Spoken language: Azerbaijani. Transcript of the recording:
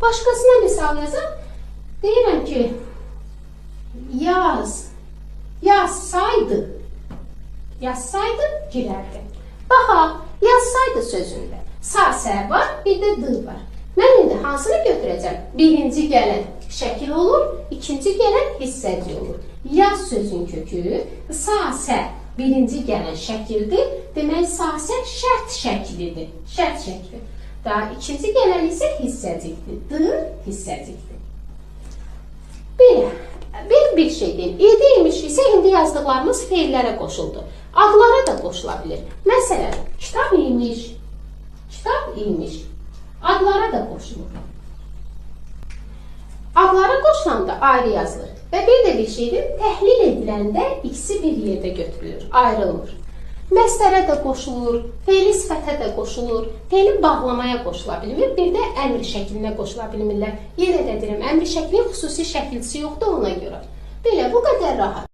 Başqasına misal yazım. Deyirəm ki, yazsaydı girərdi. Baxaq, yazsaydı sözündə sa-sə var, bir də d var. Mən indi hansını götürəcəm? Birinci gələn şəkil olur, ikinci gələn hissəcik olur. Yaz sözün kökü sa-sə birinci gələn şəkildir. Demək, sa-sə şərt şəklidir. Şərt şəkli. Daha ikinci gələn isə hissəcikdir. D hissəcikdir. Bir şey deyim. İdi imiş isə indi yazdıqlarımız feillərə qoşuldu. Adlara da qoşula bilir. Məsələn, kitab imiş. Adlara da qoşulur. Adlara qoşulanda ayrı yazılır. Və bir şeydir, təhlil ediləndə ikisi bir yerdə götürülür, ayrılmır. Məsdərə də qoşulur, feili sifətə də qoşulur, feili bağlamaya qoşula bilmir, bir də əmr şəklinə qoşula bilmirlər. Yenə də deyirəm, əmr şəklinin xüsusi şəkilçisi yoxdur ona görə. Belə, bu qədər rahat.